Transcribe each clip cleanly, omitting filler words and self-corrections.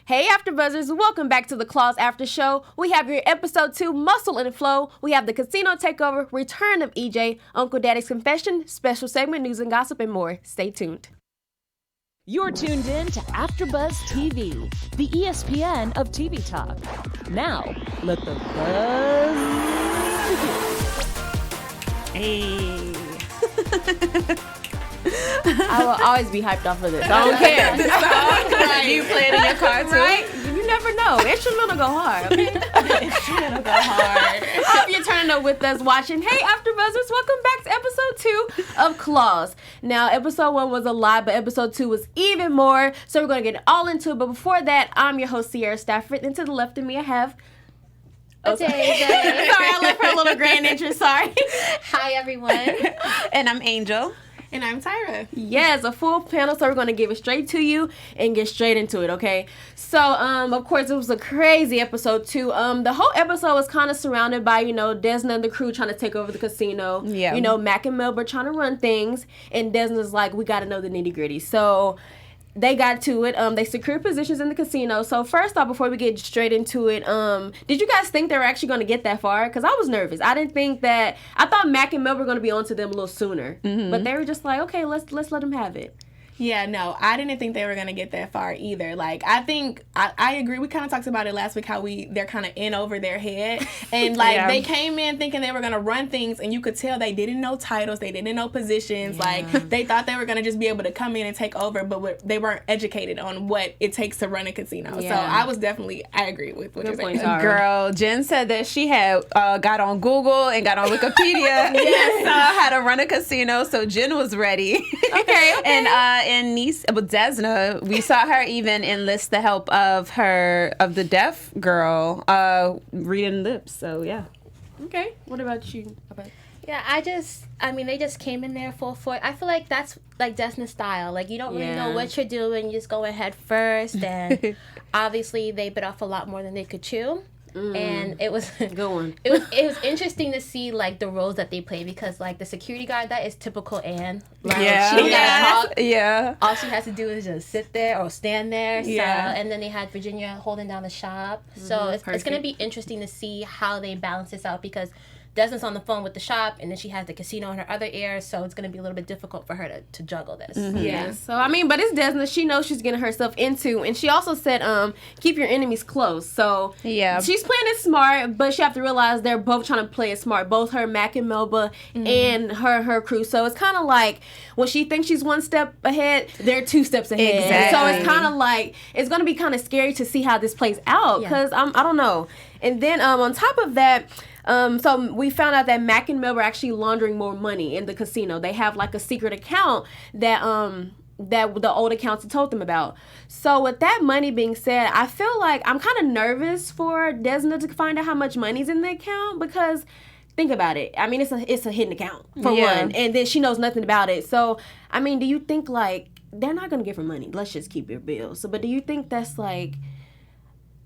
Hey AfterBuzzers, welcome back to the Claws After Show. We have your episode 2, Muscle and Flow. We have the Casino Takeover, Return of EJ, Uncle Daddy's Confession, special segment, news and gossip, and more. Stay tuned. You're tuned in to AfterBuzz TV, the ESPN of TV talk. Now, let the buzz begin. Hey. I will always be hyped off of this. I don't care. Do you play it in your car too? Right? You never know. Instrumental go hard, okay? Instrumental go hard. I hope you're turning up with us watching. Hey, AfterBuzzers, welcome back to episode 2 of Claws. Now, episode 1 was a lot, but episode 2 was even more. So we're going to get all into it. But before that, I'm your host, Sierra Stafford. And to the left of me, I have... Adaeze. Sorry, I left her a little grand entrance. Sorry. Hi, everyone. And I'm Angel. And I'm Tyra. Yes, a full panel, so we're going to give it straight to you and get straight into it, okay? So, of course, it was a crazy episode, too. The whole episode was kind of surrounded by, Desna and the crew trying to take over the casino. Yeah. Mac and Melba trying to run things, and Desna's like, we got to know the nitty-gritty. So... they got to it. They secured positions in the casino. So first off, before we get straight into it, did you guys think they were actually going to get that far? Because I was nervous. I didn't think that. I thought Mac and Mel were going to be on to them a little sooner. Mm-hmm. But they were just like, okay, let's let them have it. Yeah, no, I didn't think they were going to get that far either. Like, I think, I agree. We kind of talked about it last week, how they're kind of in over their head. And, like, They came in thinking they were going to run things, and you could tell they didn't know titles. They didn't know positions. Yeah. Like, they thought they were going to just be able to come in and take over, but they weren't educated on what it takes to run a casino. Yeah. So, I agree with what you're saying. Girl, Jen said that she had got on Google and got on Wikipedia and saw how to run a casino, so Jen was ready. Okay. And niece with Desna, we saw her even enlist the help of the deaf girl reading lips. So yeah. Okay. What about you? Yeah, they just came in there full force. I feel like that's like Desna's style. Like, you don't really know what you're doing. You just go ahead first. And obviously they bit off a lot more than they could chew. And it was good one. It was interesting to see like the roles that they play, because like the security guard, that is typical Anne. Like, she don't gotta talk. Yeah. All she has to do is just sit there or stand there. So, and then they had Virginia holding down the shop. So it's gonna be interesting to see how they balance this out, because Desna's on the phone with the shop, and then she has the casino in her other ear, so it's going to be a little bit difficult for her to juggle this. Mm-hmm. Yeah. So, but it's Desna. She knows she's getting herself into, and she also said, keep your enemies close. So, she's playing it smart, but she have to realize they're both trying to play it smart. Both her, Mac and Melba, and her crew. So, it's kind of like when she thinks she's one step ahead, they're 2 steps ahead. Exactly. So, it's kind of like, it's going to be kind of scary to see how this plays out, because I don't know. And then, on top of that, so we found out that Mac and Mel were actually laundering more money in the casino. They have like a secret account that the old accountant told them about. So with that money being said, I feel like I'm kind of nervous for Desna to find out how much money's in the account, because think about it. It's a hidden account for one, and then she knows nothing about it. So do you think like they're not gonna give her money? Let's just keep your bills. So, but do you think that's like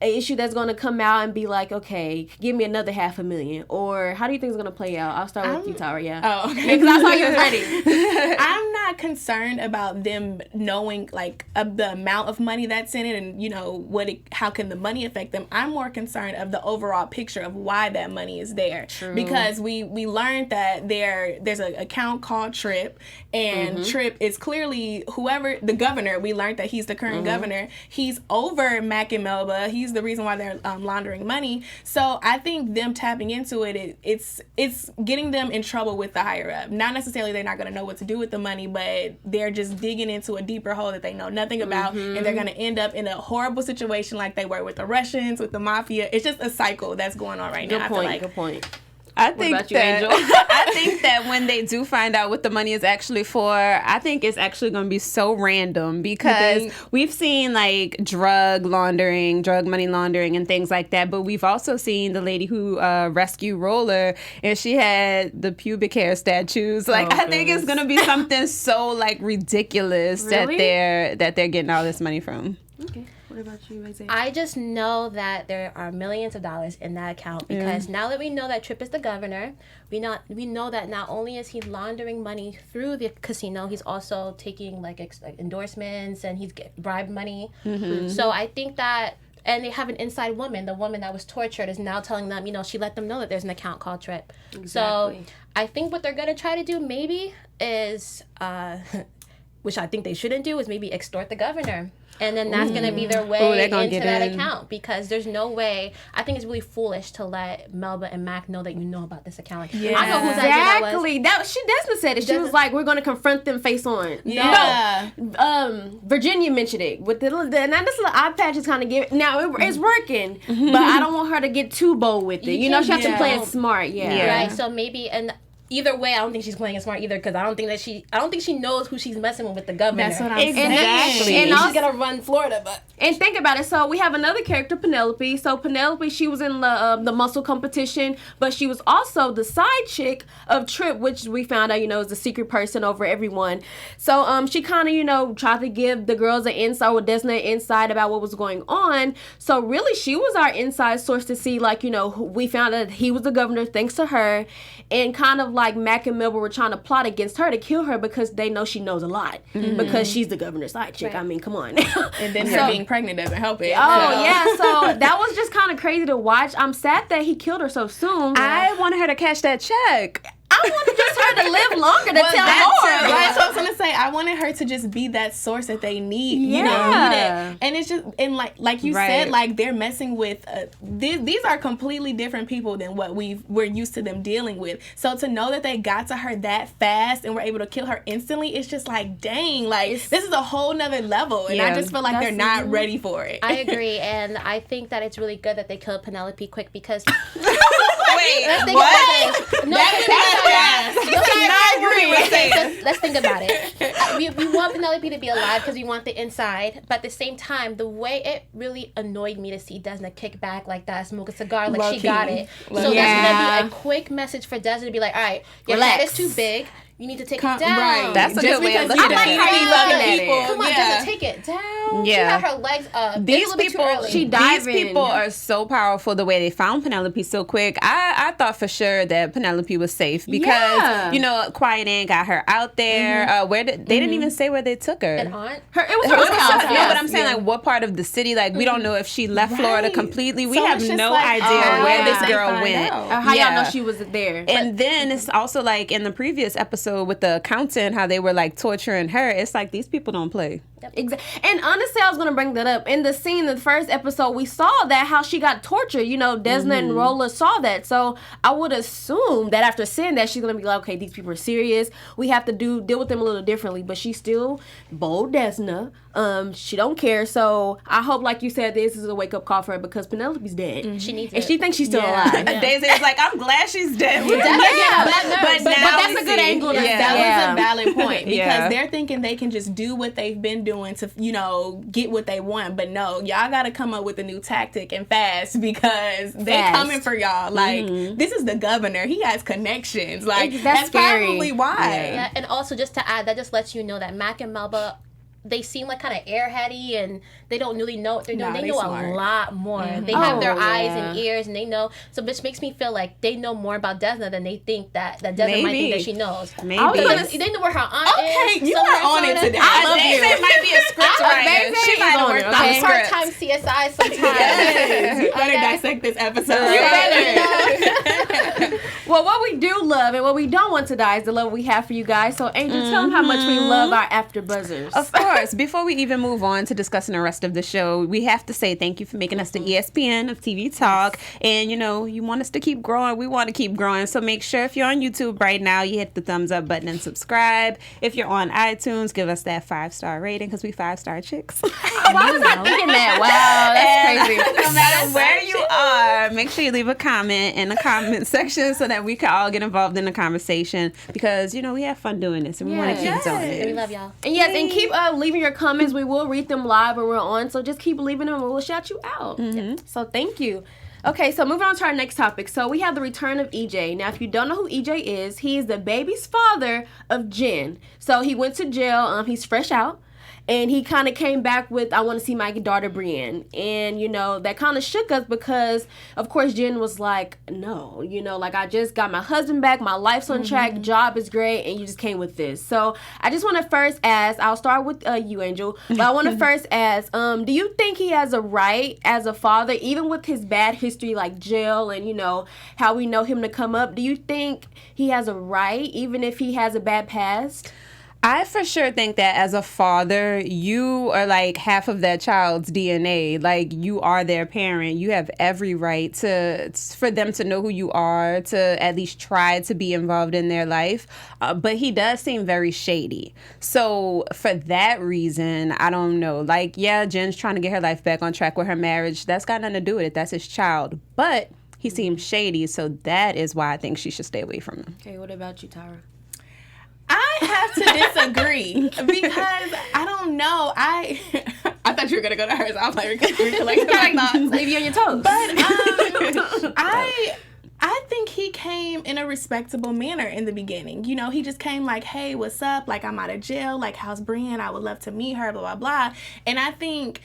an issue that's going to come out and be like, okay, give me another $500,000? Or how do you think it's going to play out? I'll start with you, Tyra, Oh, okay. Because I saw you was ready. I'm not concerned about them knowing, like, the amount of money that's in it and, how can the money affect them. I'm more concerned of the overall picture of why that money is there. True. Because we learned that there's an account called Trip, and Trip is clearly the governor. We learned that he's the current governor. He's over Mac and Melba. He's the reason why they're laundering money. So I think them tapping into it's getting them in trouble with the higher up. Not necessarily they're not going to know what to do with the money, but they're just digging into a deeper hole that they know nothing about, and they're going to end up in a horrible situation like they were with the Russians, with the mafia. It's just a cycle that's going on right now. Good point. I think that when they do find out what the money is actually for, I think it's actually going to be so random, because we've seen like drug money laundering and things like that, but we've also seen the lady who rescued Roller, and she had the pubic hair statues. Like, I think it's going to be something so like ridiculous that they're getting all this money from. Okay. What about you, Isaiah? I just know that there are millions of dollars in that account because now that we know that Tripp is the governor, we know that not only is he laundering money through the casino, he's also taking like endorsements and he's bribe money. So I think that, and they have an inside woman. The woman that was tortured is now telling them, she let them know that there's an account called Tripp. Exactly. So I think what they're going to try to do maybe is, which I think they shouldn't do, is maybe extort the governor. And then that's going to be their way into that account because there's no way. I think it's really foolish to let Melba and Mac know that you know about this account. Like, I know whose idea that was. Desmond said it. She was like, we're going to confront them face on. Yeah. No. Virginia mentioned it. With now this little eye patch is kind of giving. Now, it's working, but I don't want her to get too bold with it. She has to play it smart. Right. So maybe, and either way, I don't think she's playing it smart either because I don't think she knows who she's messing with the governor. That's what I'm saying. And she's gonna run Florida, but think about it. So we have another character, Penelope. So Penelope, she was in the muscle competition, but she was also the side chick of Tripp, which we found out is the secret person over everyone. So she kind of tried to give the girls an insight, or Desna an insight about what was going on. So really, she was our inside source to see we found out that he was the governor thanks to her, and kind of like Mac and Melba were trying to plot against her to kill her because they know she knows a lot because she's the governor's side chick. Right. I mean, come on. And then her being pregnant doesn't help it. So that was just kind of crazy to watch. I'm sad that he killed her so soon. I wanted her to cash that check. I wanted just her to live longer to tell more. Right, so I was gonna say I wanted her to just be that source that they need. Need it. And it's just like you said, like they're messing with. These are completely different people than what we're used to them dealing with. So to know that they got to her that fast and were able to kill her instantly, it's just like dang, like this is a whole nother level, and I just feel like they're not ready for it. I agree, and I think that it's really good that they killed Penelope quick because. Wait, what? No, let's think about it. We want Penelope to be alive because we want the inside, but at the same time, the way it really annoyed me to see Desna kick back like that, smoke a cigar like she got it. So that's gonna be a quick message for Desna to be like, all right, your head is too big. You need to take it down. Right. That's a good way of looking at it. I like how you looking at it. Come on, Desna, take it down. Yeah. She had her legs up. These people are so powerful the way they found Penelope so quick. I thought for sure that Penelope was safe because, Quiet Ann got her out there. Where they didn't even say where they took her. An aunt? It was her house. No, but I'm saying like what part of the city, like we don't know if she left Florida completely. We have no idea where this girl went. How y'all know she was there. And then it's also like in the previous episode with the accountant, how they were like torturing her. It's like these people don't play. Exactly. And honestly, I was going to bring that up. In the scene, in the first episode, we saw that how she got tortured. Desna and Rolla saw that. So I would assume that after seeing that, she's going to be like, okay, these people are serious. We have to deal with them a little differently. But she's still bold Desna. She don't care. So I hope, like you said, this is a wake-up call for her because Penelope's dead. She needs it. And she thinks she's still alive. Daisy is like, I'm glad she's dead. But that's a good angle. That was a valid point because they're thinking they can just do what they've been doing to get what they want, but no, y'all gotta come up with a new tactic and fast because they're coming for y'all. Like this is the governor, he has connections. Like that's scary. Probably why. Yeah, and also just to add, that just lets you know that Mac and Melba, they seem like kind of airheady and they don't really know what they're doing. They know smart. A lot more. They have their eyes and ears and they know. So which makes me feel like they know more about Desna than they think that Desna might think that she knows. Maybe. They know where her aunt is. Okay, you are on it today. I love you. It might be a script writer. She might have worked on the script. Part-time CSI sometimes. Yes. You better dissect this episode. You better. Well, what we do love and what we don't want to die is the love we have for you guys. So, Angel, tell them how much we love our AfterBuzzers. Of course. Before we even move on to discussing the rest of the show, we have to say thank you for making us the ESPN of TV Talk. And, you want us to keep growing. We want to keep growing. So make sure if you're on YouTube right now, you hit the thumbs up button and subscribe. If you're on iTunes, give us that 5-star rating because we 5-star chicks. Why was I thinking that? Wow, that's crazy. No matter where you are, make sure you leave a comment in the comment section so that we can all get involved in the conversation because, we have fun doing this and we want to keep doing it. We love y'all. And yes, and keep leaving your comments. We will read them live when we're on, so just keep leaving them and we'll shout you out. So thank you. Okay, so moving on to our next topic. So we have the return of EJ. Now, if you don't know who EJ is, he is the baby's father of Jen. So he went to jail. He's fresh out. And he kind of came back with, I want to see my daughter Brienne. And, you know, that kind of shook us because, of course, Jen was like, no, you know, like, I just got my husband back, my life's on track, job is great, and you just came with this. So I just want to first ask, I'll start with you, Angel, but I want to first ask, do you think he has a right as a father, even with his bad history like jail and, you know, how we know him to come up, do you think he has a right, even if he has a bad past? I for sure think that as a father, you are like half of that child's DNA. Like, you are their parent. You have every right for them to know who you are, to at least try to be involved in their life. But he does seem very shady. So for that reason, I don't know. Like, yeah, Jen's trying to get her life back on track with her marriage. That's got nothing to do with it. That's his child. But he seems shady, so that is why I think she should stay away from him. Okay, what about you, Tyra? I have to disagree because I don't know. I thought you were gonna go to hers. I was like, recollect my thoughts. Leave you on your toes. But I think he came in a respectable manner in the beginning. You know, he just came like, hey, what's up? Like, I'm out of jail. Like, how's Brienne? I would love to meet her. Blah blah blah. And I think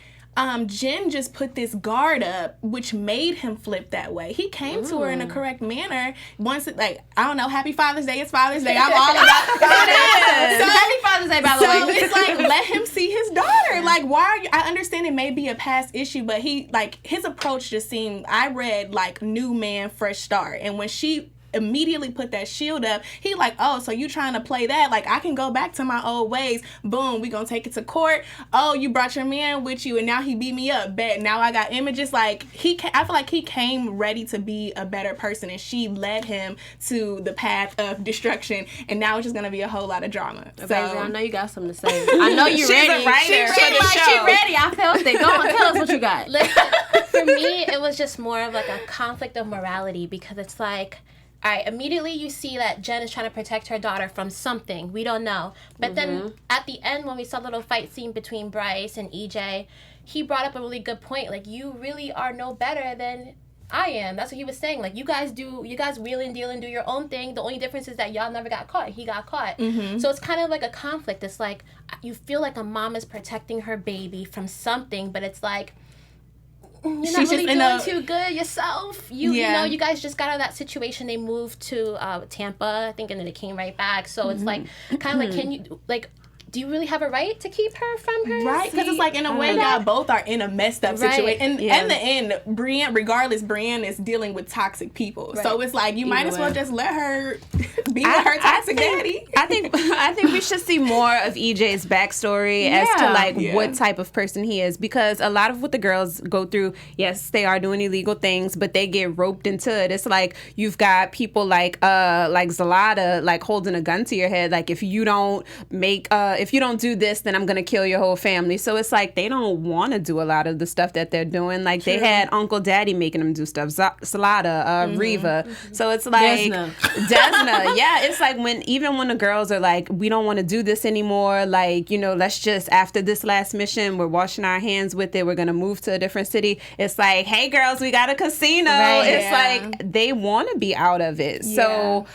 Jen just put this guard up, which made him flip that way. He came to her in a correct manner. Once, like, I don't know, Happy Father's Day. It's Father's Day. I'm all about it. So Happy Father's Day, by the way. So it's like, let him see his daughter. Like, why are you? I understand it may be a past issue, but he, like, his approach just seemed, I read, like, new man, fresh start. And when she immediately put that shield up, he like, oh, so you trying to play that? Like, I can go back to my old ways. Boom, we gonna take it to court. Oh, you brought your man with you and now he beat me up. Bet now I got images. Like, I feel like he came ready to be a better person, and she led him to the path of destruction, and now it's just gonna be a whole lot of drama. So I know you got something to say. I know you're ready. A writer She ready. I felt it. Go on, tell us what you got. Listen, for me, it was just more of like a conflict of morality, because it's like, all right, immediately you see that Jen is trying to protect her daughter from something. We don't know. But then at the end, when we saw the little fight scene between Bryce and EJ, he brought up a really good point. Like, you really are no better than I am. That's what he was saying. Like, you guys wheel and deal and do your own thing. The only difference is that y'all never got caught. He got caught. So it's kind of like a conflict. It's like, you feel like a mom is protecting her baby from something, but it's like, you're not really doing too good yourself. You know, you guys just got out of that situation. They moved to Tampa, I think, and then they came right back. So it's like, kind of like, can you, like, do you really have a right to keep her from her? Right, because it's like, in a way, y'all both are in a messed up situation. And in the end, Brienne is dealing with toxic people. Right. So it's like, you might as well just let her be with her toxic daddy. I think we should see more of EJ's backstory as to like what type of person he is, because a lot of what the girls go through, yes, they are doing illegal things, but they get roped into it. It's like, you've got people like Zalata, like, holding a gun to your head, like, if you don't do this, then I'm gonna kill your whole family. So it's like, they don't want to do a lot of the stuff that they're doing. Like, they had Uncle Daddy making them do stuff. Salada, Riva. So it's like Desna. Yeah, it's like, when the girls are like, we don't want to do this anymore. Like, you know, let's just, after this last mission, we're washing our hands with it. We're gonna move to a different city. It's like, hey girls, we got a casino. Right, it's like, they want to be out of it. So.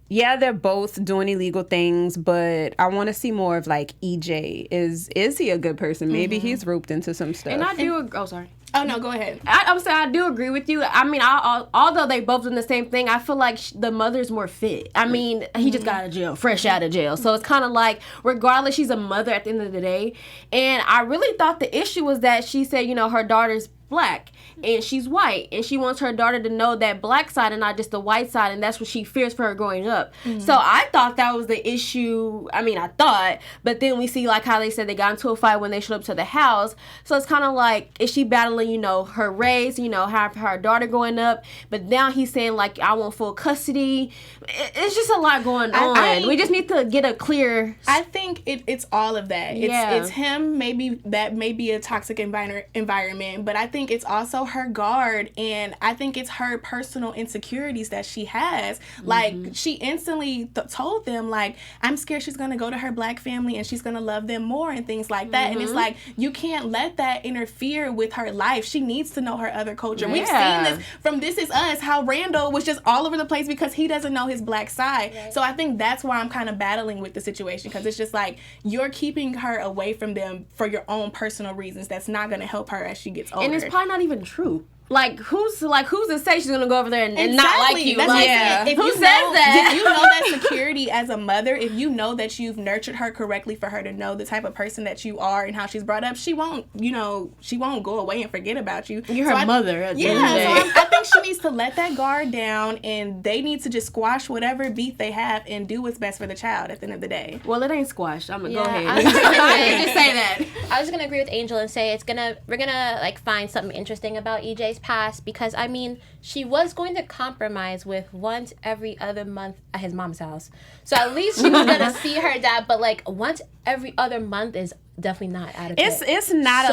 Yeah, they're both doing illegal things, but I want to see more of, like, EJ. Is he a good person? Maybe he's roped into some stuff. And I do. Sorry. Oh, no, go ahead. I would say I do agree with you. I mean, although they both doing the same thing, I feel like the mother's more fit. I mean, he just got out of jail, fresh out of jail. So it's kind of like, regardless, she's a mother at the end of the day. And I really thought the issue was that she said, you know, her daughter's Black and she's white, and she wants her daughter to know that Black side and not just the white side, and that's what she fears for her growing up. So I thought that was the issue. I mean, I thought, but then we see like how they said they got into a fight when they showed up to the house. So it's kind of like, is she battling, you know, her race, you know, her daughter growing up, but now he's saying like, I want full custody. It's just a lot going on. We just need to get a clear. I think it's all of that. It's him. Maybe that may be a toxic environment, but I think think it's also her guard, and I think it's her personal insecurities that she has. Like, she instantly told them, like, I'm scared she's going to go to her black family and she's going to love them more and things like that. And it's like, you can't let that interfere with her life. She needs to know her other culture. We've seen this from This Is Us, how Randall was just all over the place because he doesn't know his black side. Right. So I think that's why I'm kind of battling with the situation, because it's just like, you're keeping her away from them for your own personal reasons. That's not going to help her as she gets older. And it's probably not even true. Like, who's to say she's gonna go over there and not like you? That's like, who says that? If you know that security as a mother, if you know that you've nurtured her correctly for her to know the type of person that you are and how she's brought up, she won't go away and forget about you. You're her mother. So I think she needs to let that guard down, and they need to just squash whatever beef they have and do what's best for the child at the end of the day. Well, it ain't squashed. I'm gonna go ahead. I just say that. I was gonna agree with Angel and say we're gonna like find something interesting about EJ's past, because I mean, she was going to compromise with once every other month at his mom's house, so at least she was gonna see her dad. But like once every other month is definitely not adequate. It's not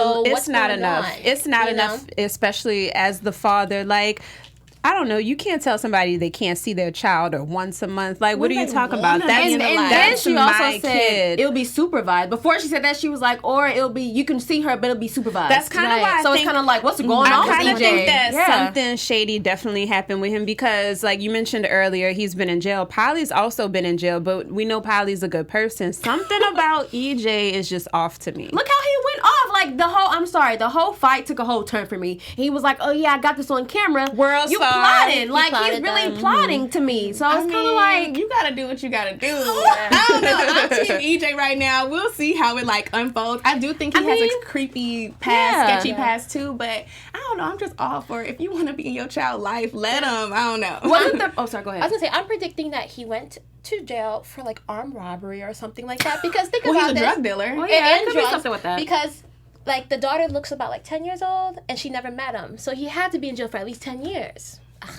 enough. It's not enough, especially as the father. Like, I don't know. You can't tell somebody they can't see their child or once a month. Like, what are you talking about? And then she also said it'll be supervised. Before she said that, she was like, or it'll be, you can see her, but it'll be supervised. That's kind of why. So it's kind of like, what's going on with EJ? I kind of think that something shady definitely happened with him, because, like you mentioned earlier, he's been in jail. Polly's also been in jail, but we know Polly's a good person. Something about EJ is just off to me. Look how he went off. Like, the whole fight took a whole turn for me. He was like, oh yeah, I got this on camera. World you star. Plotted. Like, he's really plotting to me. So it's kind of like, you gotta do what you gotta do. I don't know. I'm team EJ right now. We'll see how it like unfolds. I do think he has a creepy past, sketchy past too, but I don't know. I'm just all for it. If you want to be in your child's life, let him. I don't know. Sorry, go ahead. I was gonna say, I'm predicting that he went to jail for like armed robbery or something like that, because think well, about he's a drug dealer. Well, yeah, and could drugs, be something with that. Because like the daughter looks about like 10 years old and she never met him, so he had to be in jail for at least 10 years.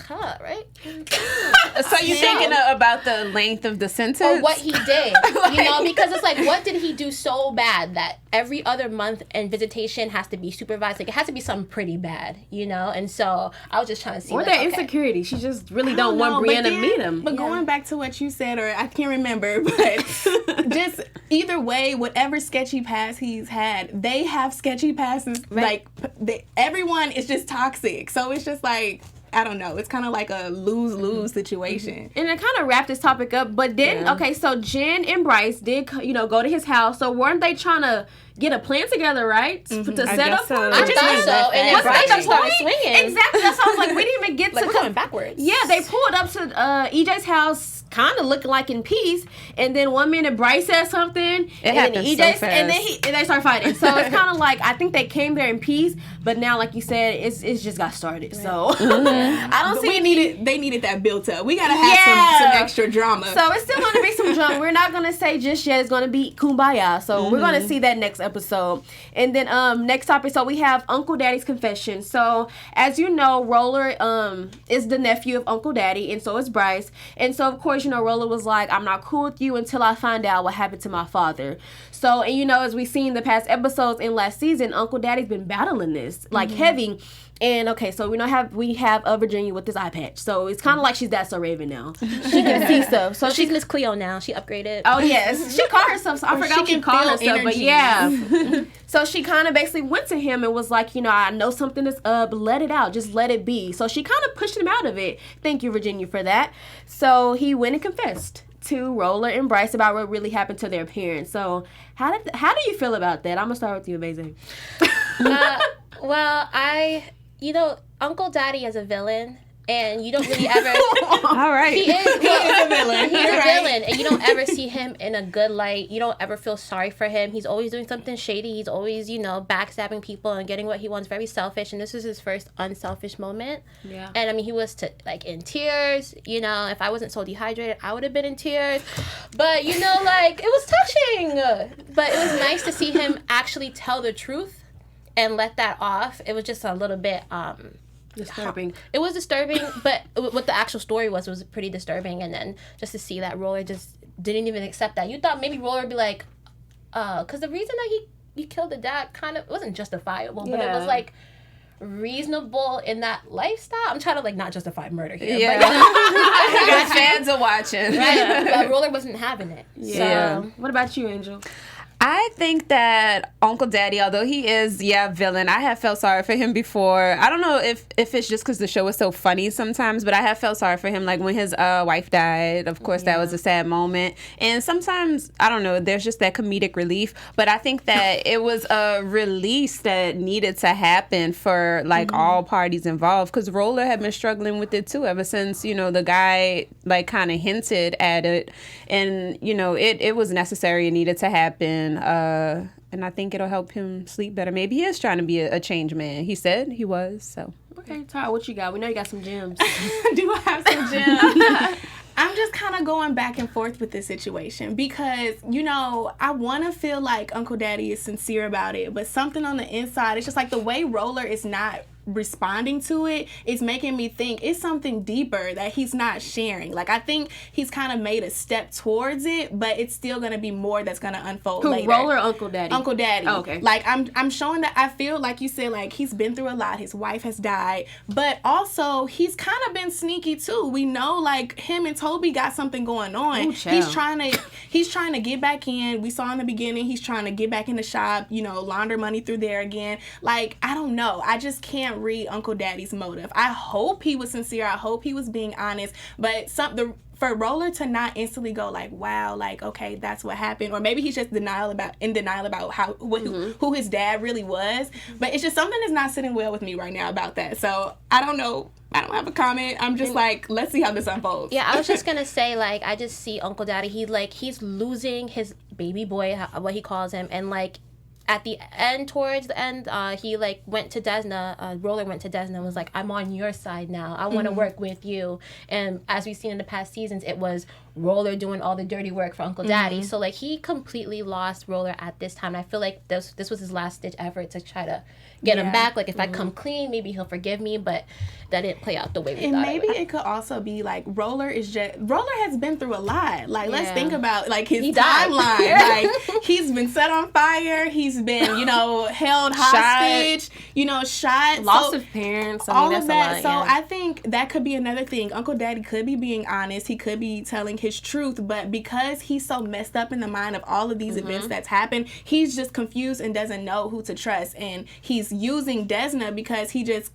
Right? So you're thinking about the length of the sentence? Or what he did. Because it's like, what did he do so bad that every other month and visitation has to be supervised? Like, it has to be something pretty bad, And so I was just trying to see. Or their insecurity. She just really don't want Brianna to meet him. But going back to what you said, or I can't remember, but just either way, whatever sketchy past he's had, they have sketchy passes. Right. Like, everyone is just toxic. So it's just like, I don't know. It's kind of like a lose-lose situation. And it kind of wrapped this topic up. But then, so Jen and Bryce did, go to his house. So weren't they trying to get a plan together, right? To set up for I thought so. And then Bryce just started swinging. Exactly. That's why I was like, we didn't even get to... we're going backwards. Yeah, they pulled up to EJ's house, kind of looking like in peace. And then 1 minute Bryce said something. And then EJ, and then they start fighting. So it's kind of like, I think they came there in peace. But now, like you said, it's just got started. Right. So I don't see they needed that built up. We got to have some extra drama. So it's still going to be some drama. We're not going to say just yet it's going to be kumbaya. So we're going to see that next episode. And then next topic, so we have Uncle Daddy's confession. So as you know, Roller is the nephew of Uncle Daddy, and so is Bryce. And so of course, Roller was like, I'm not cool with you until I find out what happened to my father. So, and as we've seen the past episodes in last season, Uncle Daddy's been battling this like heavy. And okay, so we have Virginia with this eye patch. So it's kind of like she's That's So Raven now. She can see stuff. So she's Miss Cleo now. She upgraded. Oh yes, she called herself. So I forgot what she called herself, but yeah. So she kind of basically went to him and was like, I know something is up. Let it out. Just let it be. So she kind of pushed him out of it. Thank you, Virginia, for that. So he went and confessed to Roller and Bryce about what really happened to their parents. So how do you feel about that? I'm gonna start with you, Adaeze. Well, Uncle Daddy is a villain, and you don't really ever... All right. He is a villain. He's a villain, and you don't ever see him in a good light. You don't ever feel sorry for him. He's always doing something shady. He's always, backstabbing people and getting what he wants. Very selfish, and this was his first unselfish moment. Yeah. And, I mean, he was, in tears. If I wasn't so dehydrated, I would have been in tears. But, it was touching. But it was nice to see him actually tell the truth and let that off. It was just a little bit disturbing. It was disturbing, but what the actual story was pretty disturbing. And then just to see that Roller just didn't even accept that. You thought maybe Roller would be like, because the reason that he killed the dad kind of wasn't justifiable, but it was like, reasonable in that lifestyle. I'm trying to like not justify murder here. Yeah. But fans are watching. Right. But Roller wasn't having it. Yeah. So. What about you, Angel? I think that Uncle Daddy, although he is, villain, I have felt sorry for him before. I don't know if it's just because the show is so funny sometimes, but I have felt sorry for him. Like when his wife died, of course, that was a sad moment. And sometimes, I don't know, there's just that comedic relief. But I think that it was a release that needed to happen for like all parties involved, because Roller had been struggling with it too ever since, the guy like kind of hinted at it. And, it was necessary. It needed to happen. And I think it'll help him sleep better. Maybe he is trying to be a change man. He said he was, so. Okay, Tyra, what you got? We know you got some gems. Do I have some gems? I'm just kind of going back and forth with this situation because, I want to feel like Uncle Daddy is sincere about it, but something on the inside, it's just like the way Roller is not responding to it is making me think it's something deeper that he's not sharing. Like, I think he's kind of made a step towards it, but it's still going to be more that's going to unfold later. Roller or Uncle Daddy? Uncle Daddy. Oh, okay. Like, I'm showing that I feel like you said, like, he's been through a lot. His wife has died, but also he's kind of been sneaky too. We know, like, him and Toby got something going on. Ooh, he's trying to get back in. We saw in the beginning he's trying to get back in the shop, launder money through there again. Like, I don't know. I just can't read Uncle Daddy's motive. I hope he was sincere. I hope he was being honest. But for Roller to not instantly go like, wow, like, okay, that's what happened, or maybe he's just in denial about who his dad really was. But it's just something that's not sitting well with me right now about that. So I don't know. I don't have a comment. I'm just like, let's see how this unfolds. Yeah, I was just gonna say, like, I just see Uncle Daddy. He's losing his baby boy, what he calls him, and like. At the end, towards the end, he like went to Desna. Roller went to Desna and was like, "I'm on your side now. I want to work with you." And as we've seen in the past seasons, it was Roller doing all the dirty work for Uncle Daddy. So like he completely lost Roller at this time. And I feel like this was his last ditch effort to try to get him back. Like if I come clean, maybe he'll forgive me. But that didn't play out the way we thought. And maybe it could also be like Roller has been through a lot. Like let's think about like his timeline. Like he's been set on fire. He's been held hostage. Shot. Loss of parents. All of that. So I think that could be another thing. Uncle Daddy could be being honest. He could be telling his truth, but because he's so messed up in the mind of all of these events that's happened, he's just confused and doesn't know who to trust. And he's using Desna because he just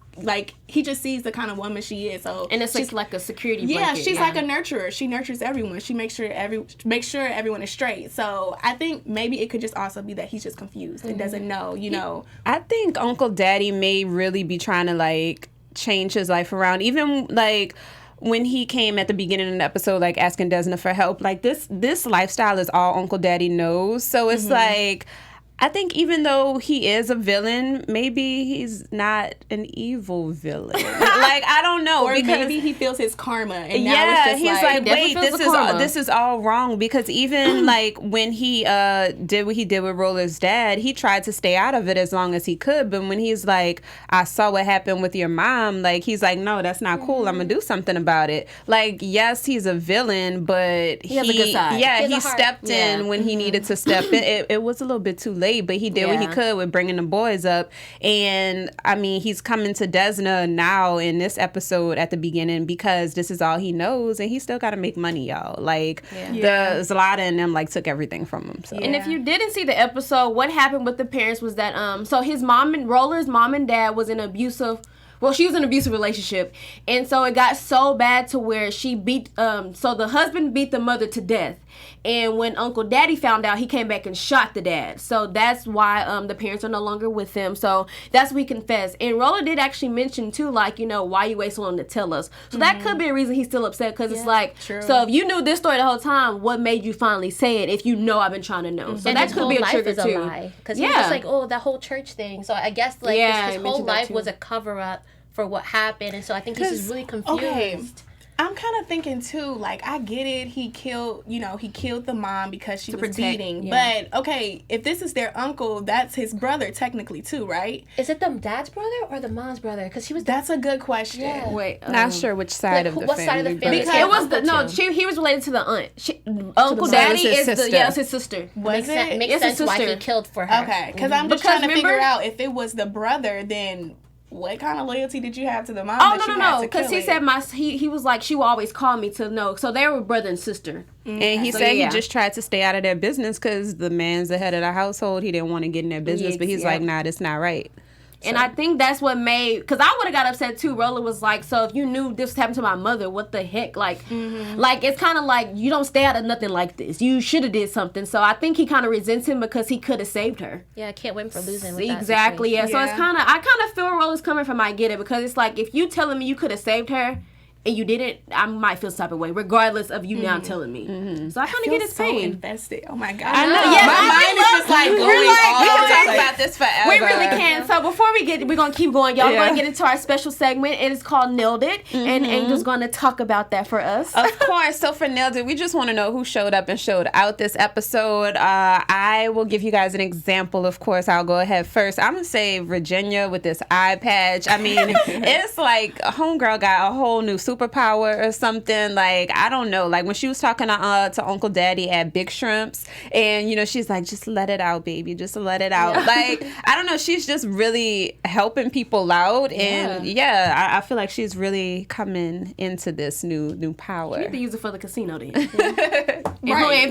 sees the kind of woman she is. So and it's like a security blanket. Yeah, she's like a nurturer. She nurtures everyone. She makes sure everyone is straight. So I think maybe it could just also be that he's just confused and doesn't know. I think Uncle Daddy may really be trying to like change his life around. Even like when he came at the beginning of the episode, like asking Desna for help, like this lifestyle is all Uncle Daddy knows. So it's like, I think even though he is a villain, maybe he's not an evil villain. Like, I don't know. Or because maybe he feels his karma. And now it's just he's like wait, this is all wrong. Because even like when he did what he did with Roller's dad, he tried to stay out of it as long as he could. But when he's like, I saw what happened with your mom, like he's like, no, that's not cool. I'm gonna do something about it. Like, yes, he's a villain, but he has a good side. Yeah, he stepped in when he needed to step in. It was a little bit too late, but he did what he could with bringing the boys up. And I mean, he's coming to Desna now in this episode at the beginning because this is all he knows, and he still got to make money, y'all. Like the Zlata and them like took everything from him. So. And if you didn't see the episode, what happened with the parents was that so his Roller's mom and dad was in she was in an abusive relationship. And so it got so bad to where she so the husband beat the mother to death. And when Uncle Daddy found out, he came back and shot the dad. So that's why the parents are no longer with them. So that's what he confessed. And Roller did actually mention too, like, why you wait so long to tell us. So that could be a reason he's still upset, because it's like, so if you knew this story the whole time, what made you finally say it if you know I've been trying to know? So and that could be a trigger too. Because he was just like, oh, that whole church thing. So I guess like his whole life was a cover-up for what happened. And so I think he's just really confused. Okay. I'm kind of thinking too, like, I get it. He killed the mom because she was beating. Yeah. But okay, if this is their uncle, that's his brother technically too, right? Is it the dad's brother or the mom's brother? Because he was. That's a good question. Yeah. Wait, not sure which side of the family. What side of the family? Because it was he was related to the aunt. Uncle Daddy is his sister. Makes sense why he killed for her. Okay, because I'm just trying to figure out if it was the brother, then what kind of loyalty did you have to the mom? Oh, no. Because he said he was like, she will always call me to know. So they were brother and sister. Mm-hmm. And he said he just tried to stay out of their business because the man's the head of the household. He didn't want to get in their business. But he's like, nah, that's not right. And I think that's what made, because I would have got upset too. Roller was like, so if you knew this happened to my mother, what the heck? Like, like it's kind of like, you don't stay out of nothing like this. You should have did something. So I think he kind of resents him because he could have saved her. Yeah, I can't wait for losing with exactly, that So it's kind of, I kind of feel where Roller's coming from. I get it, because it's like, if you telling me you could have saved her, and you didn't, I might feel some type of way, regardless of you now telling me. So I kind of get his pain. Invested. Oh my God. I know. Yes, my mind is just like going on. We can talk about this forever. We really can. So before we're going to keep going, y'all. We're going to get into our special segment. It is called Nailed It. And Angel's going to talk about that for us. Of course. So for Nailed It, we just want to know who showed up and showed out this episode. I will give you guys an example. Of course, I'll go ahead first. I'm going to say Virginia with this eye patch. I mean, it's like a homegirl got a whole new superpower or something. Like, I don't know. Like when she was talking to Uncle Daddy at Big Shrimps, and you know, she's like, just let it out, baby, just let it out. Like, I don't know, she's just really helping people out. And I feel like she's really coming into this new power. You need to use it for the casino then. Right.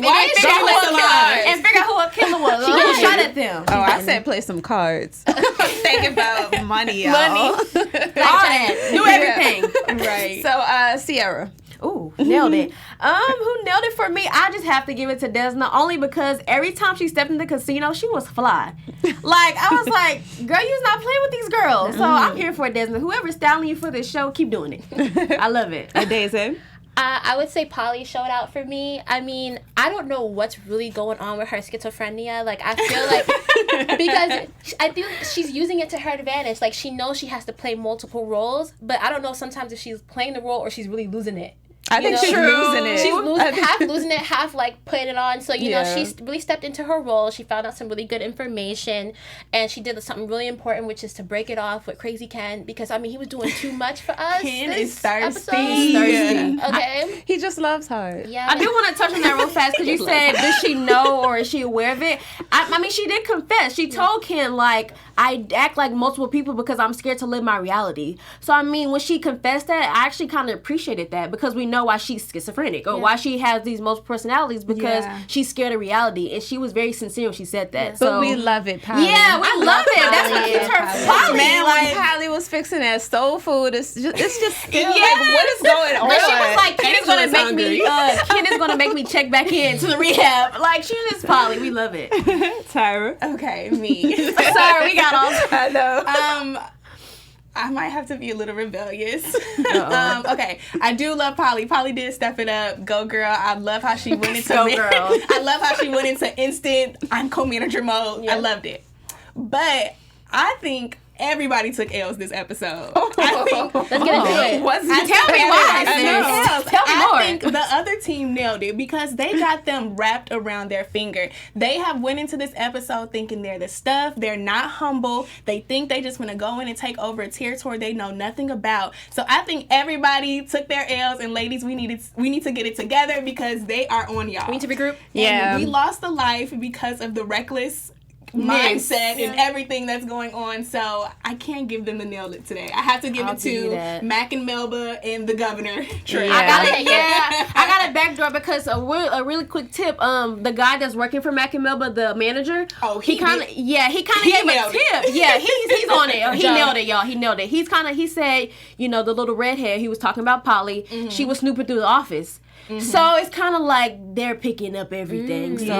And figure out who a killer was. She got shot at them. Oh, I said play some cards. Thinking about money, y'all. All that. Do everything. Right. So, Sierra. Ooh, nailed it. Who nailed it for me? I just have to give it to Desna, only because every time she stepped in the casino, she was fly. Like, I was like, girl, you's not playing with these girls. So I'm here for it, Desna. Whoever's styling you for this show, keep doing it. I love it. Adaeze? I would say Polly showed out for me. I mean, I don't know what's really going on with her schizophrenia. Like, I feel like, because I feel she's using it to her advantage. Like, she knows she has to play multiple roles, but I don't know sometimes if she's playing the role or she's really losing it. I think she's losing it. She's half losing it, half like putting it on. So, you know, she's really stepped into her role. She found out some really good information, and she did something really important, which is to break it off with Crazy Ken, because, I mean, he was doing too much for us. Ken is thirsty. Okay. He just loves hard. Yeah. I do want to touch on that real fast, because you said, does she know or is she aware of it? I mean, she did confess. She told Ken, like, I act like multiple people because I'm scared to live my reality. So, I mean, when she confessed that, I actually kind of appreciated that, because we know why she's schizophrenic or why she has these multiple personalities, because she's scared of reality, and she was very sincere when she said that. So, but we love it, Polly. Yeah, we love it. That's what keeps her Polly. Man, when Polly was fixing that soul food, it's just like, what is going on? But she was like, Ken is gonna make me check back in to the rehab. Like, she's just Polly. We love it. Tyra. Okay, me. Sorry, we got all. I know. I might have to be a little rebellious. Okay, I do love Polly. Polly did step it up. Go girl. I love how she went into I love how she went into instant I'm co-manager mode. I loved it. But I think everybody took L's this episode. Let's get into it. Tell me why. Tell me more. I think the other team nailed it because they got them wrapped around their finger. They have went into this episode thinking they're the stuff. They're not humble. They think they just want to go in and take over a territory they know nothing about. So I think everybody took their L's, and ladies, we need to get it together because they are on y'all. We need to regroup. And we lost a life because of the reckless mindset and everything that's going on. So I can't give them the nailed it today. I have to give it to Mac and Melba and the governor. Yeah. I got a backdoor because a really quick tip. The guy that's working for Mac and Melba, the manager. Oh, he kind of gave a tip. Yeah, he's on it. He nailed it, y'all. He nailed it. He said, you know, the little redhead. He was talking about Polly. She was snooping through the office. So it's kind of like they're picking up everything. So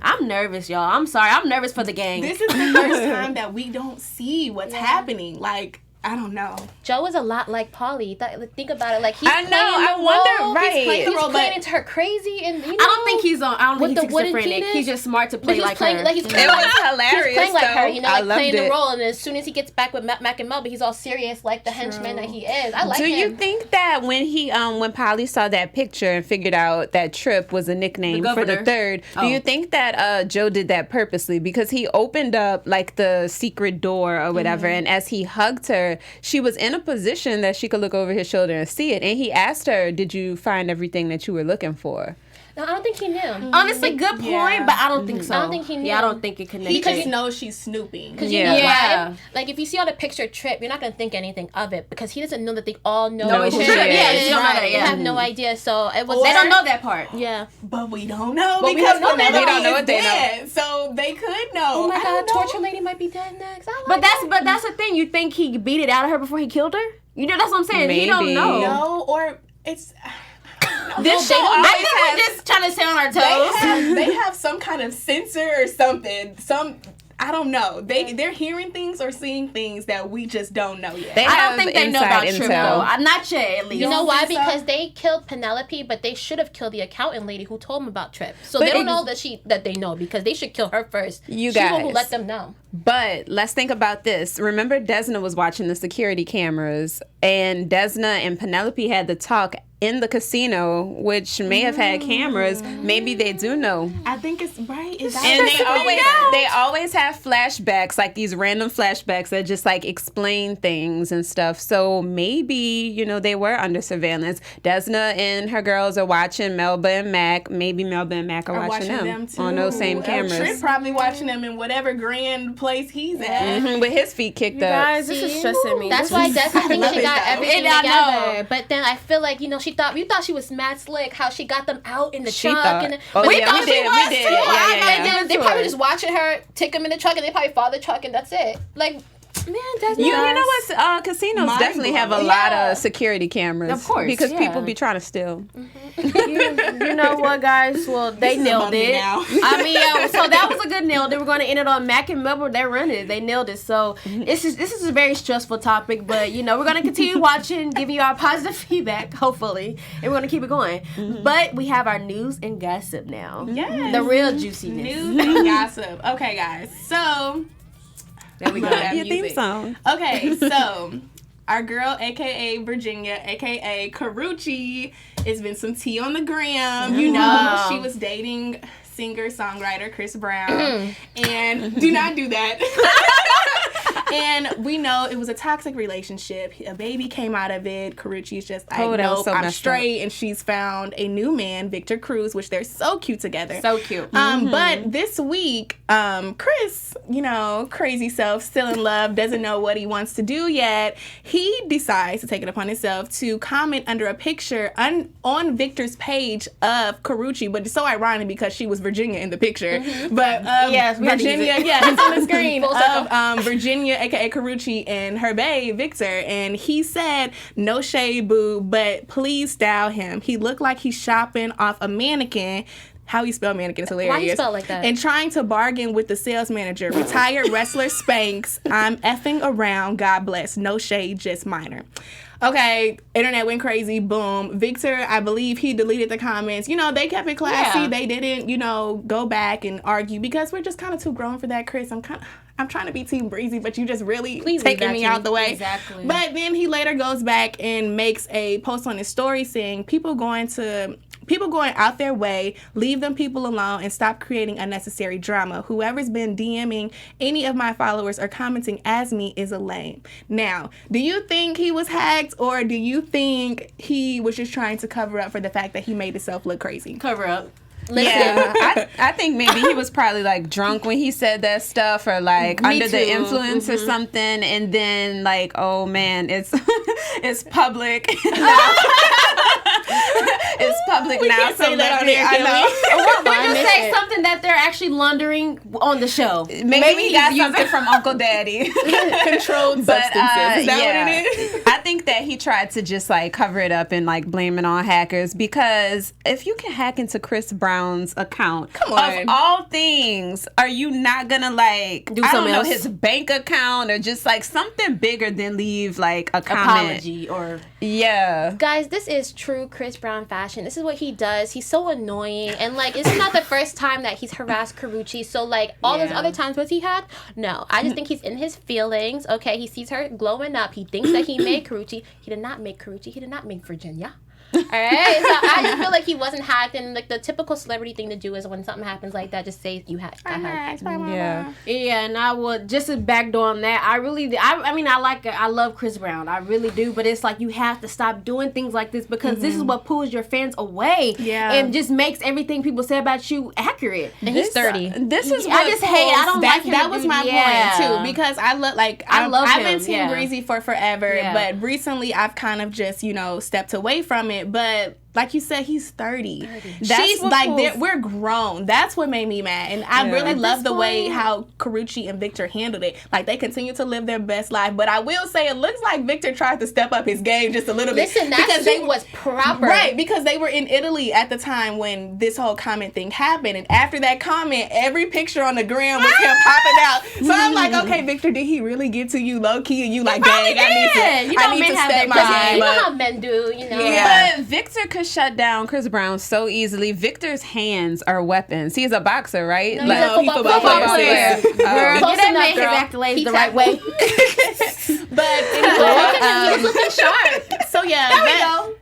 I'm nervous, y'all. I'm sorry. I'm nervous for the gang. This is the first time that we don't see what's happening. Like, I don't know. Joe is a lot like Polly. Think about it. Like, he's playing He's playing into her crazy, and you know, I don't think he's schizophrenic. He's just smart to play like her. It was hilarious. He's playing like her, you know, like playing the role. And as soon as he gets back with Mac and Melba, he's all serious, like the henchman that he is. I like him. Do you think that when Polly saw that picture and figured out that Trip was a nickname for the third, do you think that Joe did that purposely? Because he opened up like the secret door or whatever, and as he hugged her, she was in a position that she could look over his shoulder and see it. And he asked her, did you find everything that you were looking for? No, I don't think he knew. Honestly, good point, but I don't think so. I don't think he knew. Yeah, I don't think it connected. He just knows she's snooping. Because you know why? Like, if you see on a picture Trip, you're not going to think anything of it because he doesn't know that they all know who Trip is. Yeah, you don't know that, You have no idea. So it was. They don't know that part. Yeah. But we don't know But because we don't know what they know. So they could know. Oh my God, Torture Lady might be dead next. But that's the thing. You think he beat it out of her before he killed her? You know, that's what I'm saying. Maybe. He don't know. No, or it's. This show, I think we're just trying to stay on our toes. They have some kind of sensor or something. I don't know. They're hearing things or seeing things that we just don't know yet. I don't think they know about Trip, though. Not yet, at least. You know why? Because they killed Penelope, but they should have killed the accountant lady who told them about Trip. So they don't know that they know because they should kill her first. You She's the guys. one who let them know. But let's think about this. Remember, Desna was watching the security cameras, and Desna and Penelope had the talk in the casino, which may have had cameras. Maybe they do know. I think it's right. And they always have flashbacks, like these random flashbacks that just like explain things and stuff. So maybe, you know, they were under surveillance. Desna and her girls are watching Melba and Mac. Maybe Melba and Mac are watching them on those same cameras. Trip probably watching them in whatever grand place he's at. With his feet kicked up. Guys, this is stressing me. That's why Desna thinks she got everything together. know. But then I feel like, you know, you thought she was mad slick, how she got them out in the truck. We thought she was too. Yeah. They probably just watching her take them in the truck, and they probably follow the truck, and that's it. Like, man, that's you know what? Casinos definitely have a lot of security cameras. Of course, because people be trying to steal. You know what, guys? Well, they nailed it. I mean, so that was a good nail. They were going to end it on Mac and Melba. They're running. They nailed it. So this is a very stressful topic, but you know we're going to continue watching, giving you our positive feedback, hopefully, and we're going to keep it going. But we have our news and gossip now. Yes. The real juiciness. News and gossip. Okay, guys. So there we go. Your theme song. Okay, so our girl, aka Virginia, aka Karrueche, has been some tea on the gram. You know, she was dating singer-songwriter Chris Brown. And do not do that. And we know it was a toxic relationship. A baby came out of it. Karrueche's just like, nope, I'm straight. And she's found a new man, Victor Cruz, which they're so cute together. So cute. But this week, Chris, you know, crazy self, still in love, doesn't know what he wants to do yet. He decides to take it upon himself to comment under a picture on Victor's page of Karrueche, but it's so ironic because she was Virginia in the picture. But Virginia, it's on the screen of Virginia, aka Karrueche, and her bae, Victor. And he said, no shade, boo, but please style him. He looked like he's shopping off a mannequin. How you spell mannequin is hilarious. Why you spell like that? And trying to bargain with the sales manager. Retired wrestler Spanx. I'm effing around. God bless. No shade, just minor. Okay, internet went crazy. Boom. Victor, I believe he deleted the comments. You know, they kept it classy. Yeah. They didn't, you know, go back and argue because we're just kind of too grown for that, Chris. I'm trying to be Team Breezy, but you just really taking me out the way. Exactly. But then he later goes back and makes a post on his story saying people going out their way, leave them people alone and stop creating unnecessary drama. Whoever's been DMing any of my followers or commenting as me is a lame. Now, do you think he was hacked or do you think he was just trying to cover up for the fact that he made himself look crazy? Cover up. Listen. Yeah, I think maybe he was probably like drunk when he said that stuff or like under the influence or something, and then like, oh man, it's public. It's public now. So let me, I know. We'll just say something that they're actually laundering on the show. Maybe he got something from Uncle Daddy. Controlled substances. Is that what it is? I think that he tried to just like cover it up and like blame it on hackers, because if you can hack into Chris Brown's account, come on, of all things, are you not gonna like do something else? His bank account or just like something bigger than leave like a comment? Apology or Guys, this is true Chris Brown fashion. This is what he does. He's so annoying, and like it's not the first time that he's harassed Karrueche. So like all those other times was he had? No, I just think he's in his feelings. Okay, he sees her glowing up. He thinks that he made Karrueche. He did not make Karrueche. He did not make Virginia. All right, so I just feel like he wasn't hacked, and like the typical celebrity thing to do is when something happens like that, just say you got hacked. Yeah, and I would just to backdoor on that. I love Chris Brown, I really do, but it's like you have to stop doing things like this because this is what pulls your fans away, and just makes everything people say about you accurate. And he's 30. This is I just hate. I don't like him. That was my point too, because I love I've been Team Breezy for forever, but recently I've kind of just stepped away from it. But like you said, he's 30. She's like, we're grown. That's what made me mad. And I really love the way how Karrueche and Victor handled it. Like, they continue to live their best life. But I will say, it looks like Victor tried to step up his game just a little bit. Listen, that suit was proper. Right, because they were in Italy at the time when this whole comment thing happened. And after that comment, every picture on the gram was him popping out. So I'm like, okay, Victor, did he really get to you low-key? And you like, dang, I need to step my game You know up. how men do, But Victor could shut down Chris Brown so easily. Victor's hands are weapons. He's a boxer, right? No, he's a football player. Girl, get that man his accolades the right way. But anyway, he was looking sharp. So yeah, there we go.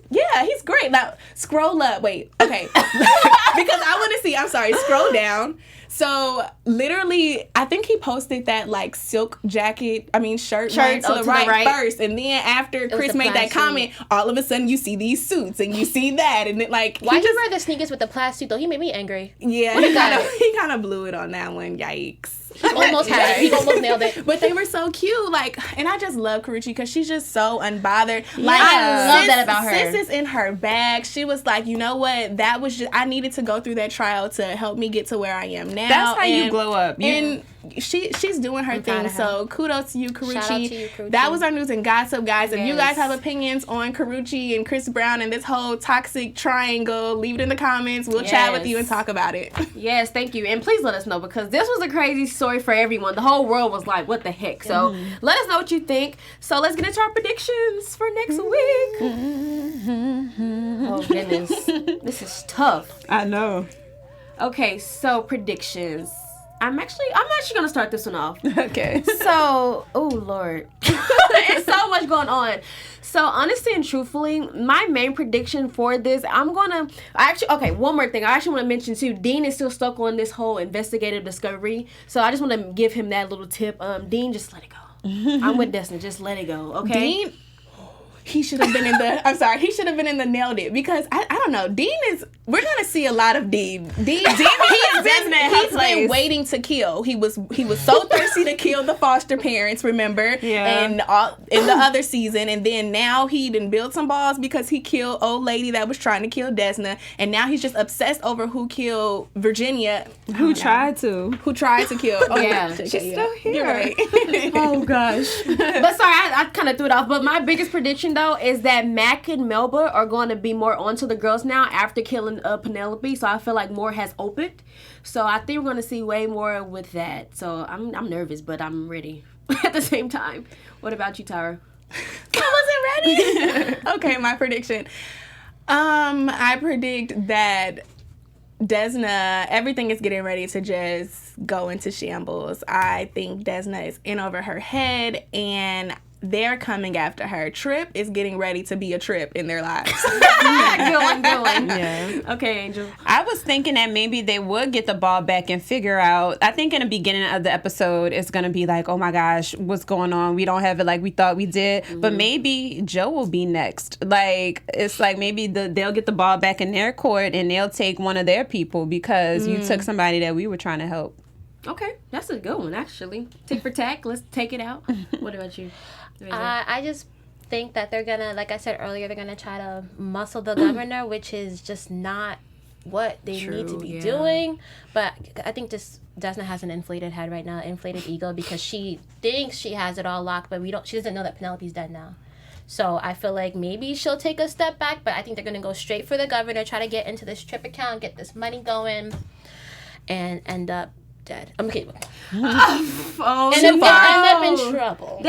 Yeah, he's great. Now, scroll up. Wait, okay. Because I want to see. I'm sorry. Scroll down. So, literally, I think he posted that, like, silk jacket, shirt went to the right first. And then after Chris made that comment, all of a sudden you see these suits and you see that. And it, like, why'd you wear the sneakers with the plaid suit, though? He made me angry. Yeah, he kind of blew it on that one. Yikes. He almost had it. He almost nailed it. But they were so cute. Like, and I just love Karrueche because she's just so unbothered. Like, I love that about her. Sis is in her bag. She was like, you know what? That was just, I needed to go through that trial to help me get to where I am now. That's how you glow up. And she's doing her thing. So kudos to you, Karrueche. Shout out to you, Karrueche. That was our news and gossip, guys. If you guys have opinions on Karrueche and Chris Brown and this whole toxic triangle, leave it in the comments. We'll chat with you and talk about it. Yes, thank you. And please let us know because this was a crazy story for everyone. The whole world was like, what the heck? So let us know what you think. So let's get into our predictions for next week. Oh, goodness. This is tough. I know. Okay, so predictions. I'm actually gonna start this one off. Okay. So, oh Lord, there's so much going on. So honestly and truthfully, my main prediction for this, one more thing. I actually want to mention too. Dean is still stuck on this whole investigative discovery. So I just want to give him that little tip. Dean, just let it go. I'm with Destiny. Just let it go. Okay. Dean. He should have been in the. I'm sorry. He should have been in the nailed it because I don't know. Dean is. We're gonna see a lot of Dean. He's been waiting to kill. He was so thirsty to kill the foster parents. Remember? Yeah. And in the other season, and then now he didn't build some balls because he killed old lady that was trying to kill Desna, and now he's just obsessed over who killed Virginia. Who tried to kill? Oh yeah, she's still here. You're right. Oh gosh. But sorry, I kind of threw it off. But my biggest prediction though is that Mac and Melba are going to be more onto the girls now after killing Penelope. So I feel like more has opened. So I think we're going to see way more with that. So I'm nervous, but I'm ready at the same time. What about you, Tyra? I wasn't ready. Okay, my prediction. I predict that Desna, everything is getting ready to just go into shambles. I think Desna is in over her head and they're coming after her. Trip is getting ready to be a trip in their lives. Good one. Yeah. Okay, Angel. I was thinking that maybe they would get the ball back and figure out. I think in the beginning of the episode, it's going to be like, oh my gosh, what's going on? We don't have it like we thought we did. Mm-hmm. But maybe Joe will be next. Like, it's like maybe they'll get the ball back in their court and they'll take one of their people because you took somebody that we were trying to help. Okay, that's a good one, actually. Tick for tack. Let's take it out. What about you? I just think that they're gonna, like I said earlier, they're gonna try to muscle the governor, which is just not what they need to be doing. But I think just Desna has an inflated head right now, inflated ego, because she thinks she has it all locked, but she doesn't know that Penelope's dead now. So I feel like maybe she'll take a step back, but I think they're gonna go straight for the governor, try to get into this Trip account, get this money going, and end up dead. I'm kidding. And if they end up in trouble.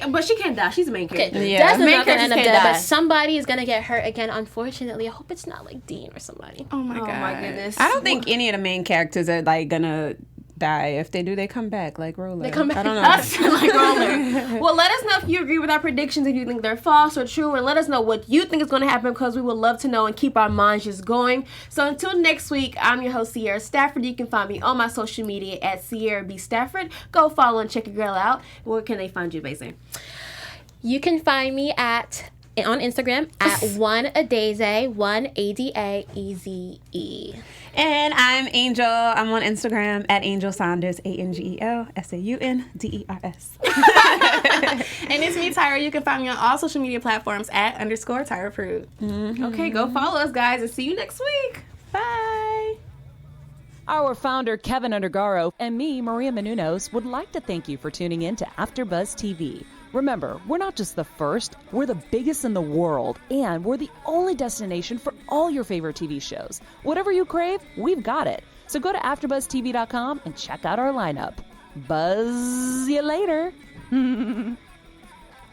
But she can't die. She's the main character. Okay. Yeah. Desna's not gonna end up dead, but somebody is gonna get hurt again. Unfortunately, I hope it's not like Dean or somebody. Oh my god. Oh my goodness. I don't think any of the main characters are like gonna die. If they do, they come back like Roller. They come back. I don't know. Like Roller. Well, let us know if you agree with our predictions, if you think they're false or true, and let us know what you think is going to happen, because we would love to know and keep our minds just going. So until next week, I'm your host, Sierra Stafford. You can find me on my social media at Sierra B. Stafford. Go follow and check your girl out. Where can they find you, Basie? You can find me on Instagram at Adaeze, Adaeze. And I'm Angel. I'm on Instagram at Angel Saunders, AngelSaunders. And it's me, Tyra. You can find me on all social media platforms at _Tyra Prude. Mm-hmm. Okay, go follow us, guys, and see you next week. Bye. Our founder, Keven Undergaro, and me, Maria Menounos, would like to thank you for tuning in to AfterBuzz TV. Remember, we're not just the first, we're the biggest in the world, and we're the only destination for all your favorite TV shows. Whatever you crave, we've got it. So go to AfterBuzzTV.com and check out our lineup. Buzz you later. The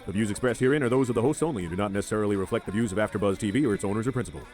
views expressed herein are those of the hosts only and do not necessarily reflect the views of AfterBuzz TV or its owners or principals.